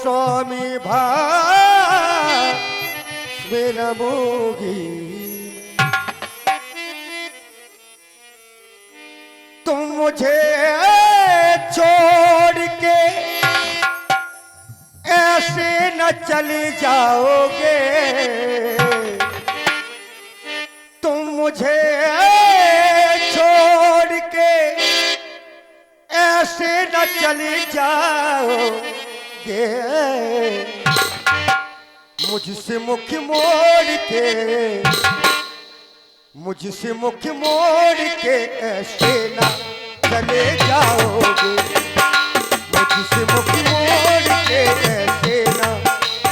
स्वामी भा मेरा मोगी तुम मुझे छोड़ के ऐसे न चले जाओगे, तुम मुझे छोड़ के ऐसे न चले जाओगे, मुझसे मुख मोड़ के, मुझसे मुख मोड़ के ऐसे ना चले जाओगे, मुझसे मुख मोड़ के ऐसे ना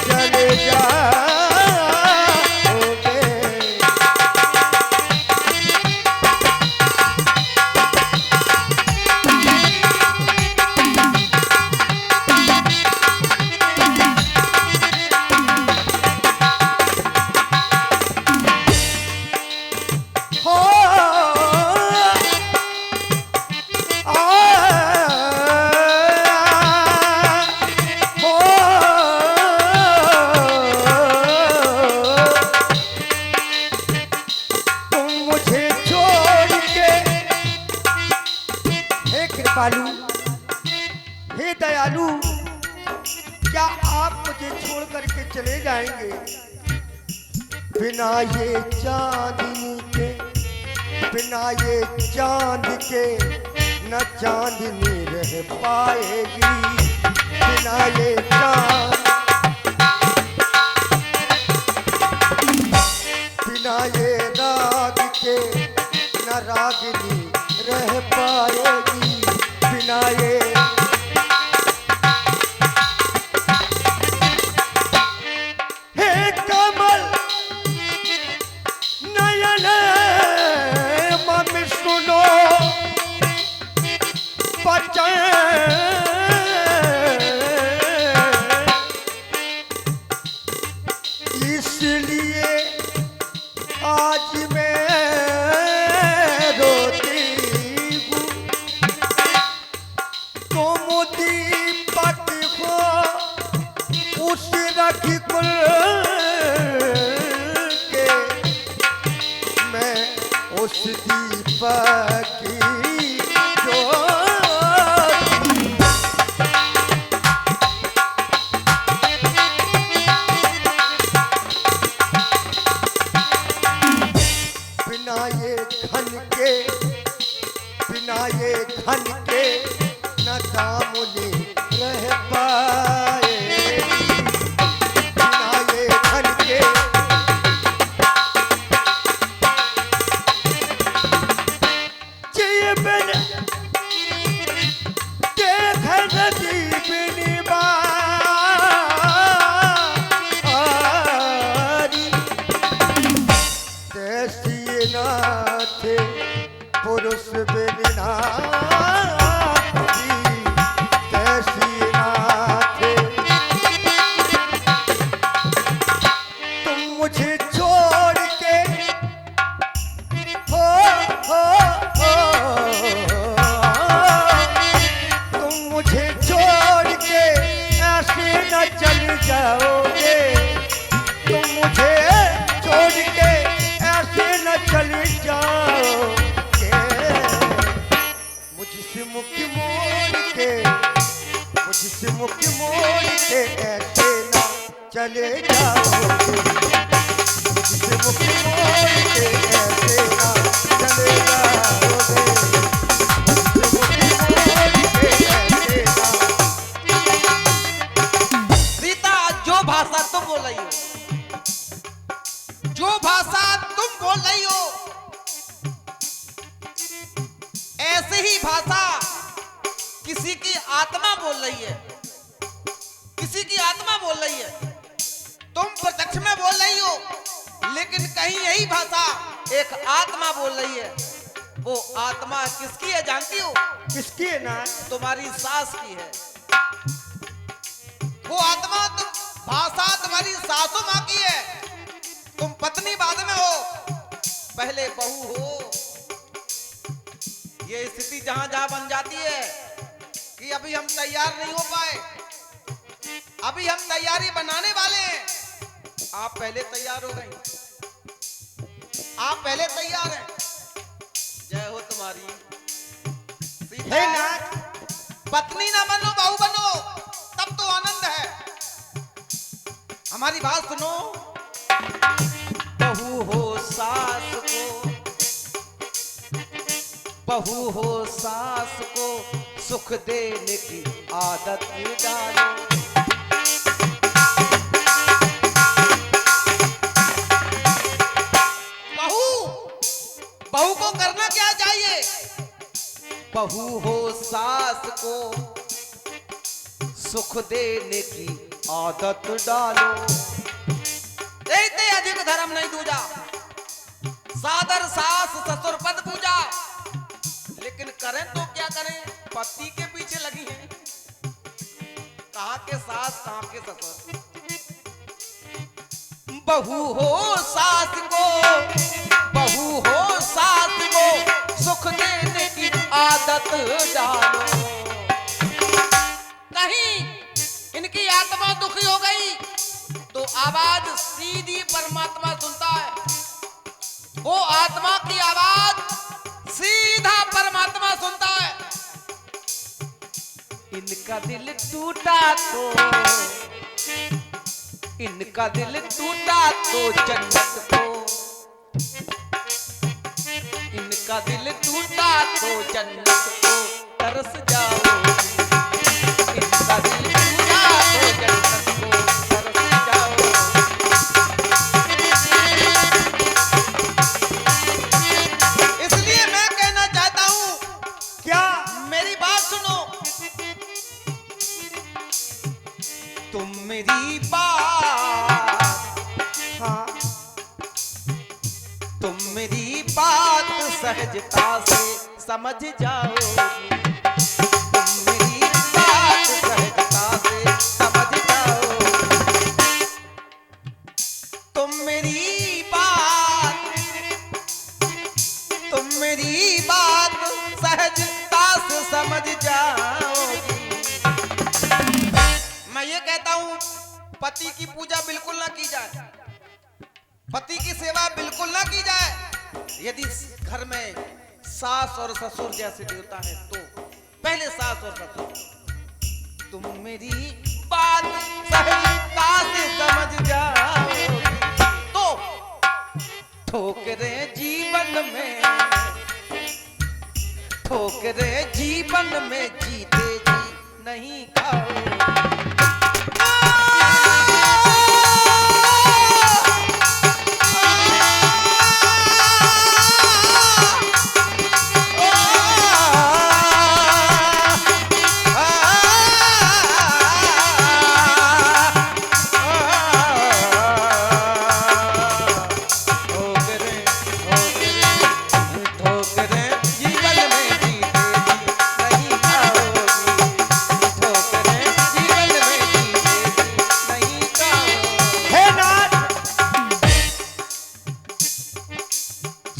चले जाओगे। कृपालु, हे दयालु, क्या आप मुझे छोड़ करके चले जाएंगे? बिना ये चांदनी के, बिना ये चांद के न चांदनी रह पाएगी, बिना ये चांद, बिना ये राग के न रागिनी रह पाएगी, बिना ये हे कमल नयन मम्मी सुनो बचन, इसलिए आज मैं रोती हूँ, तुम दीपक हो उस रख कुल के, मैं उस दीपक की बिना ये घन के, बिना ये घन के न दामुनी रह पाए, बिना ये घन के, जिए बिन देख नदी बिनी बारी, तैसी नाथे पुरुष बिन नारी, तैसी नाथे, तुम मुझे छोड़ के हो, तुम मुझे छोड़ के ऐसे न चल जाओगे, तुम मुझे छोड़ के ऐसे न चले जाओगे, मुझसे मुख मोड़ के, मुझसे मुख मोड़ के ऐसे न चले जाओगे, मुझसे मुख मोड़ के ऐसे न चले जाओगे, मुझसे मुख मोड़ के ऐसे न। सीता, जो भाषा तुम बोल रही हो, जो भाषा तुम बोल रही हो, ऐसे ही भाषा किसी की आत्मा बोल रही है, किसी की आत्मा बोल रही है। तुम प्रत्यक्ष में बोल रही हो, लेकिन कहीं यही भाषा एक आत्मा बोल रही है। वो आत्मा किसकी है जानती हो? किसकी है ना? तुम्हारी सास की है। वो आत्मा भाषा तुम्हारी सासू माँ की है। तुम पत्नी बाद में हो, पहले बहू हो। ये स्थिति जहां जहां बन जाती है कि अभी हम तैयार नहीं हो पाए, अभी हम तैयारी बनाने वाले हैं। आप पहले तैयार हो गई, आप पहले तैयार हैं। जय हो तुम्हारी। सीता, हे नाथ, पत्नी ना बनो बहू बनो, तब तो आनंद है। हमारी बात सुनो। बहू हो सास को, बहू हो सास को सुख देने की आदत डालो। बहू, बहू को करना क्या चाहिए? बहू हो सास को सुख देने की आदत डालो। ऐते अधिक धर्म नहीं दूजा, सादर सास ससुर पद पूजा। लेकिन करें तो क्या करें, पति के पीछे लगी हैं। कहाँ के सास कहाँ के ससुर। बहू हो सास को, बहू हो सास को सुख देने की आदत डालो। कहीं इनकी आत्मा दुखी हो गई तो आवाज सीधी परमात्मा सुनता है। वो आत्मा की आवाज सीधा परमात्मा सुनता है। इनका दिल टूटा तो, इनका दिल टूटा तो जन्नत को, इनका दिल टूटा तो जन्नत को तरस जाओ। इनका दिल टूटा तो जन्नत को तरस जाओ। इसलिए मैं कहना चाहता हूं, क्या? मेरी बात सुनो। तुम मेरी बात, हाँ, तुम मेरी बात सहजता से समझ जाओगी। तुम मेरी बात सहजता से समझ जाओगी। तुम मेरी बात, तुम मेरी बात सहजता से समझ जाओगी। मैं ये कहता हूं, पति की पूजा बिल्कुल ना की जाए, पति की सेवा बिल्कुल ना की जाए। यदि घर में सास और ससुर जैसे देवता है तो पहले सास और ससुर। तुम मेरी बात सहजता से समझ जाओ तो ठोकरें जीवन में, ठोकरें जीवन में जीते जी नहीं खाओ।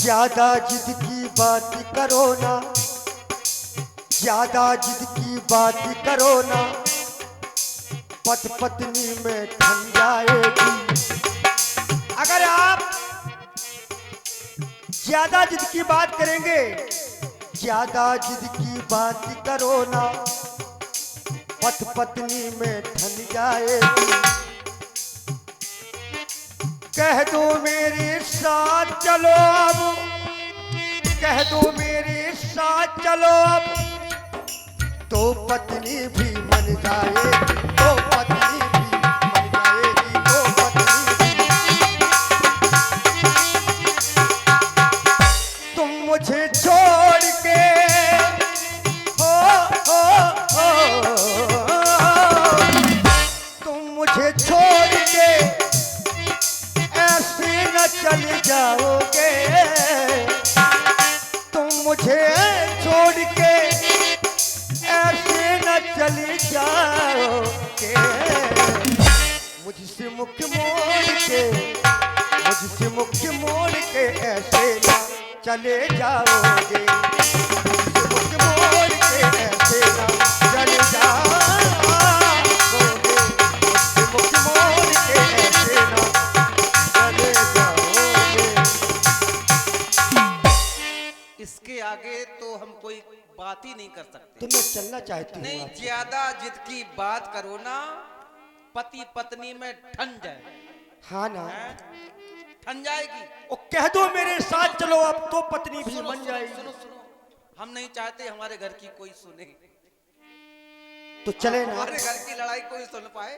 ज्यादा जिद की बात करो ना, ज्यादा जिद की बात करो ना, पत पत्नी में ठन जाएगी। अगर आप ज्यादा जिद की बात करेंगे, ज्यादा जिद की बात करो ना, पत पत्नी में ठन जाएगी। कह दो मेरे साथ चलो अब, कह दो मेरे साथ चलो अब, तो पत्नी भी मन जाएगी, तो पत्नी भी मन जाएगी, तो पत्नी भी। तुम मुझे छोड़ के तुम मुझे छोड़ के ऐसे न चले जाओगे, तुम मुझे छोड़ के ऐसे न चले जाओगे। मुझसे मुख मोड़ के, मुझसे मुख मोड़ के ऐसे न चले जाओगे, मुझसे मुख मोड़ के ऐसे न चले जाओगे, बात ही नहीं कर सकते। तो मैं चलना चाहती हूँ नहीं, आपसे। ज्यादा जिद की बात करो ना, पति पत्नी में ठन जाए। हाँ ना, हैं? ठन जाएगी। वो कह दो मेरे साथ चलो, अब तो पत्नी भी सुनो बन सुनो जाएगी। सुनो सुनो, हम नहीं चाहते हमारे घर की कोई सुने। तो चले ना। हमारे घर की लड़ाई कोई सुन पाए,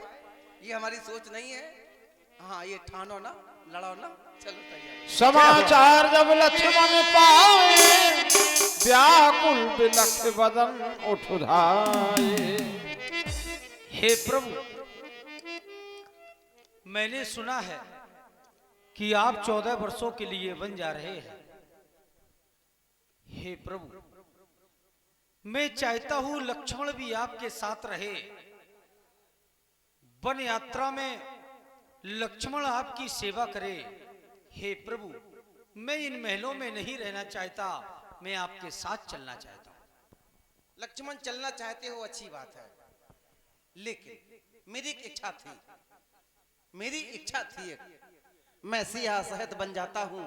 ये हमारी सोच नहीं है। हाँ, ये ठानो ना, लड़ाओ ना, चलो तैयार। समाचार जब लक्ष्मण पाए, व्याकुल बिलख बदन उठ धाये। हे प्रभु, मैंने सुना है कि आप 14 वर्षों के लिए वन जा रहे हैं। हे प्रभु, मैं चाहता हूं लक्ष्मण भी आपके साथ रहे। वन यात्रा में लक्ष्मण आपकी सेवा करे। हे प्रभु, मैं इन महलों में नहीं रहना चाहता, मैं आपके साथ चलना चाहता हूं। लक्ष्मण चलना चाहते हो, अच्छी बात है, लेकिन मेरी एक इच्छा थी, मैं सिंहा सहित बन जाता हूँ।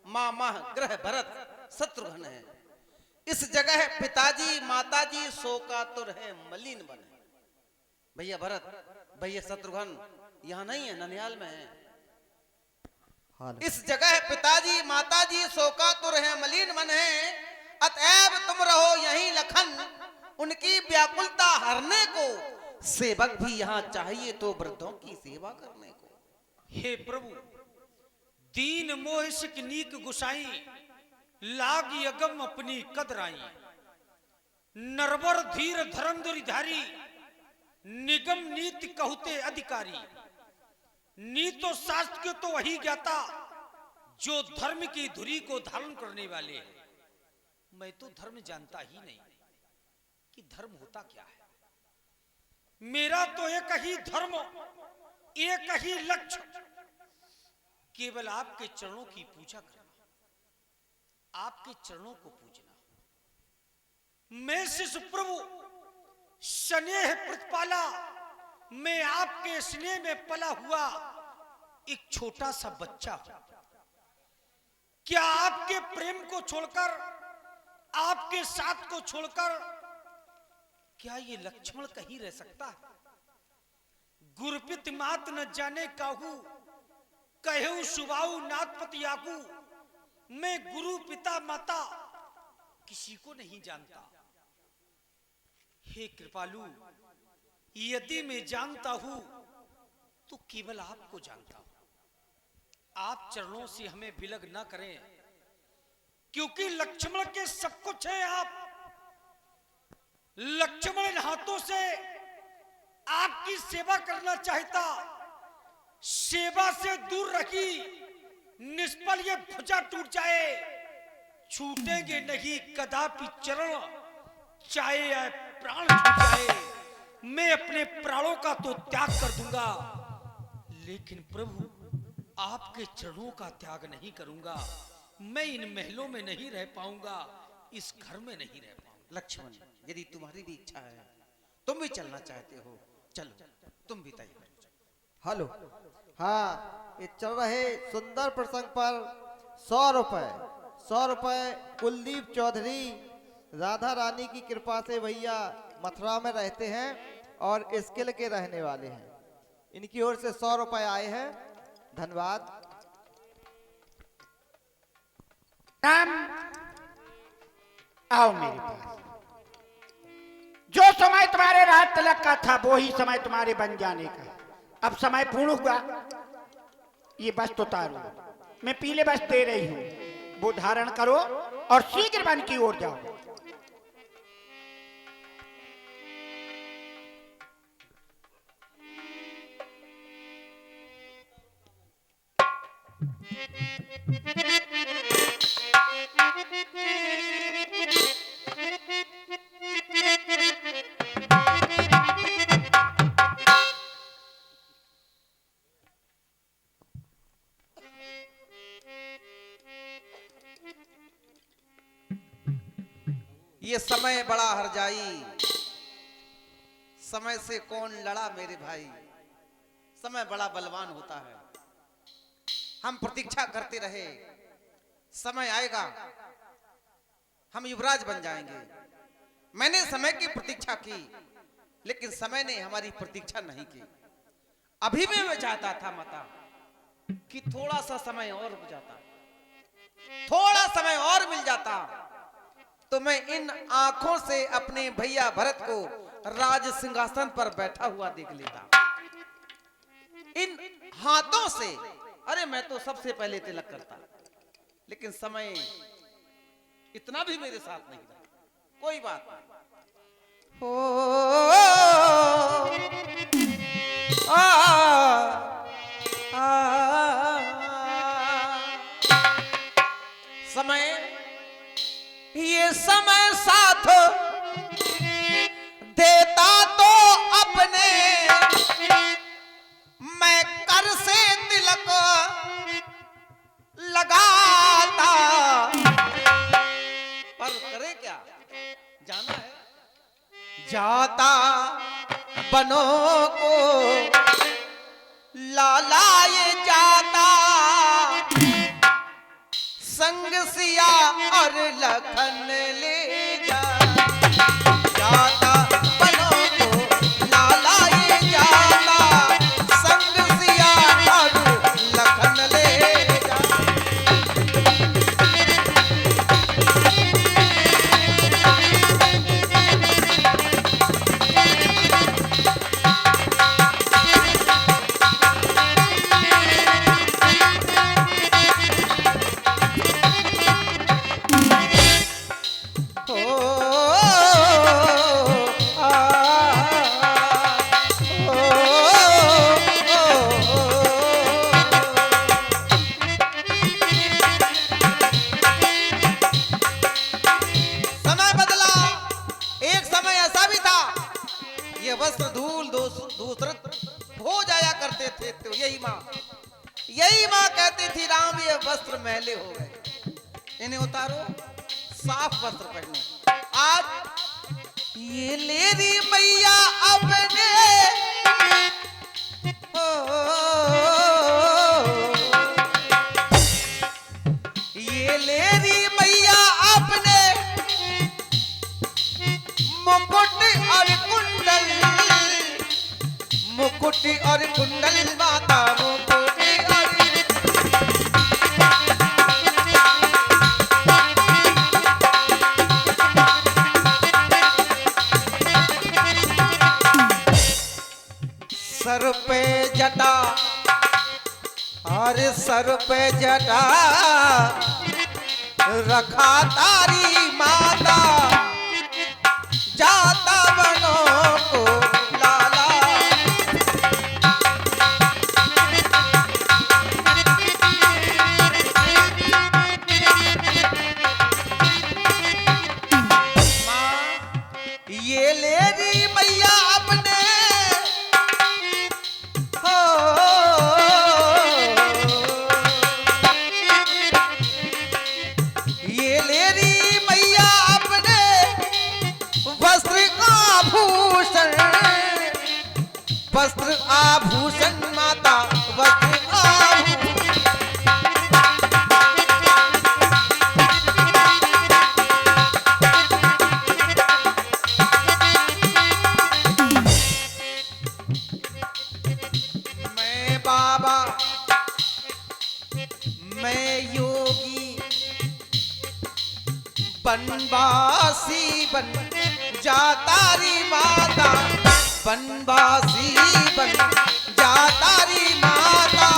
मामा ग्रह भरत शत्रुघ्न है, इस जगह पिताजी माताजी शोकातुर है, मलिन बन है। भैया भरत, भैया शत्रुघ्न यहाँ नहीं है, ननिहाल में है। हाँ ना। इस जगह पिताजी माताजी शोकातुर है, मलिन मन है, अतएव तुम रहो यहीं लखन, उनकी व्याकुलता हरने को। सेवक भी यहाँ चाहिए तो वृद्धों की सेवा करने को। हे प्रभु, दीन मोह सिक नीक गुसाई, लाग यगम अपनी कदराई। नरवर धीर धरंधुरी धारी, निगम नीति कहते अधिकारी। नीतो शास्त्र के तो वही ज्ञाता, जो धर्म की धुरी को धारण करने वाले हैं। मैं तो धर्म जानता ही नहीं कि धर्म होता क्या है। मेरा तो एक ही धर्म, एक ही लक्ष्य, केवल आपके चरणों की पूजा करना, आपके चरणों को पूजना। मैं शिशु प्रभु स्नेह प्रतिपाला, मैं आपके स्नेह में पला हुआ एक छोटा सा बच्चा हूं। क्या आपके प्रेम को छोड़कर, आपके साथ को छोड़कर क्या ये लक्ष्मण कहीं रह सकता है? गुरपित मात न जाने काहू, कहू सुबाऊ नाथपति आकू। मैं गुरु पिता माता किसी को नहीं जानता। हे कृपालु, यदि मैं जानता हूं तो केवल आपको जानता हूं। आप चरणों से हमें विलग न करें, क्योंकि लक्ष्मण के सब कुछ है आप। लक्ष्मण हाथों से आपकी सेवा करना चाहता, सेवा से दूर रखी, निष्फल ये भुजा टूट जाए, छूटेंगे नहीं कदापि चरण, चाहे या प्राण छूट जाए। मैं अपने प्राणों का तो त्याग कर दूंगा, लेकिन प्रभु आपके चरणों का त्याग नहीं करूंगा। मैं इन महलों में नहीं रह पाऊंगा, इस घर में नहीं रह पाऊंगा। लक्ष्मण, यदि तुम्हारी भी इच्छा है, तुम भी चलना चाहते हो, चलो तुम भी तैयार हो जाओ। हेलो, हाँ, ये चल रहे सुंदर प्रसंग पर 100 रुपए कुलदीप चौधरी राधा रानी की कृपा से भैया मथुरा में रहते हैं और इस किले के रहने वाले हैं। इनकी ओर से 100 रुपए आए हैं, धन्यवाद। राम, आओ मेरे पास। जो समय तुम्हारे रात तिलक का था, वो ही समय तुम्हारे बन जाने का। अब समय पूर्ण हुआ, ये वस्त्र उतारो, मैं पीले वस्त्र दे रही हूं, वो धारण करो और शीघ्र वन की ओर जाओ। ये समय बड़ा हरजाई, समय से कौन लड़ा मेरे भाई। समय बड़ा बलवान होता है, हम प्रतीक्षा करते रहे, समय आएगा हम युवराज बन जाएंगे। मैंने समय की प्रतीक्षा की, लेकिन समय ने हमारी प्रतीक्षा नहीं की। अभी भी मैं चाहता था माता कि थोड़ा सा समय और हो जाता, थोड़ा समय और मिल जाता, तो मैं इन आंखों से अपने भैया भरत को राज सिंहासन पर बैठा हुआ देख लेता। इन हाथों से, अरे मैं तो सबसे पहले तिलक करता, लेकिन समय इतना भी मेरे साथ नहीं था। कोई बात नहीं। समय, ये समय साथ देता तो अपने, मैं कर से तिलक लगाता, पर करे क्या, जाना है जाता बनों को लाला ये जाता, संग सिया और लखन ले जाता बनों को लाला ये जाता, संग सिया और लखन ले जाता। समय बदला, एक समय ऐसा भी था ये वस्त्र धूल दूसरत हो जाया करते थे, तो यही माँ कहती थी राम ये वस्त्र मैले हो गए, इन्हें उतारो, साफ वस्त्र पहनो। आज ये लेरी मैया अपने ये लेरी मैया अपने मुकुट और कुंडल माता मुकुट और सर पे जटा और सर पे जटा रखा तारी माता, जाता बनों को लाला। माँ ये लेरी मैया अपने ये लेरी मैया अपने वस्त्र आभूषण माता वस्त्र आभूषण। मैं बाबा, मैं योगी, बनवासी बन जातारी माता, बनवासी बन जातारी माता,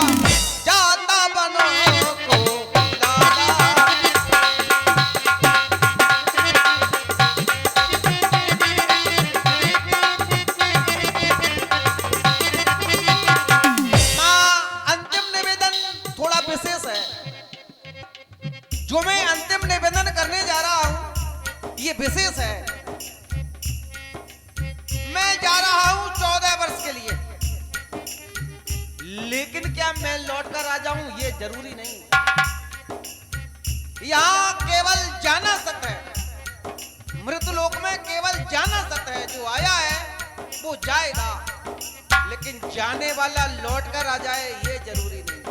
जाता बनों को लाला। माँ, अंतिम निवेदन थोड़ा विशेष है। जो मैं अंतिम निवेदन करने जा रहा हूं ये विशेष है। मैं जा रहा हूं 14 वर्ष के लिए, लेकिन क्या मैं लौट कर आ जाऊं ये जरूरी नहीं। यहां केवल जाना सत्य है, मृतलोक में केवल जाना सत्य है। जो आया है वो जाएगा, लेकिन जाने वाला लौट कर आ जाए ये जरूरी नहीं।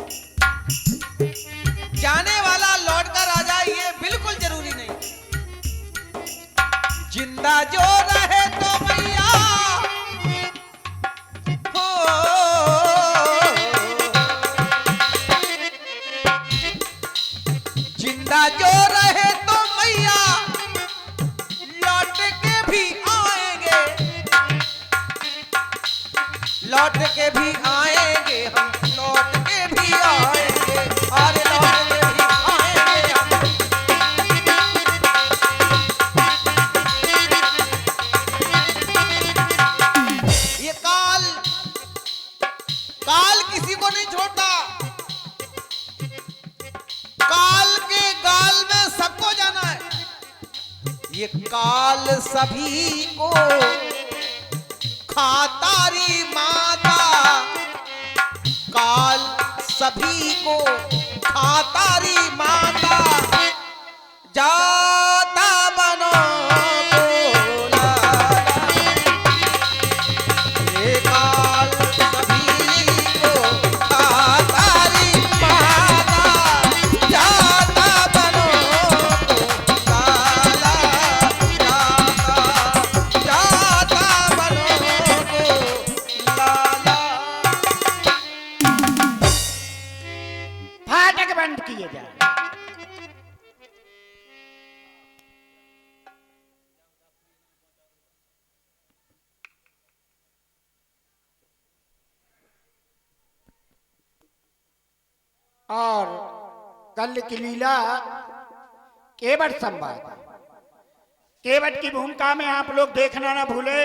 जाने वाला लौट कर आ जाए ये बिल्कुल जरूरी नहीं। जिंदा जो रहे तो मैया हो, जिंदा जो रहे तो मैया लौट के भी आएंगे, लौट के भी आएंगे हम, लौट के भी आएंगे, अरे लौट के भी आएंगे हम। ये काल, काल किसी को नहीं छोड़ता, काल के गाल में सबको जाना है। ये काल सभी को खातारी माता, काल सभी को खातारी माता, जाता बनो को लाला। ये काल सभी को खातारी माता, जाता बनो को लाला, जाता बनो को लाला। फाटक बंद किए जाए। और कल की लीला केवट संवाद, केवट की भूमिका में आप लोग देखना ना भूले।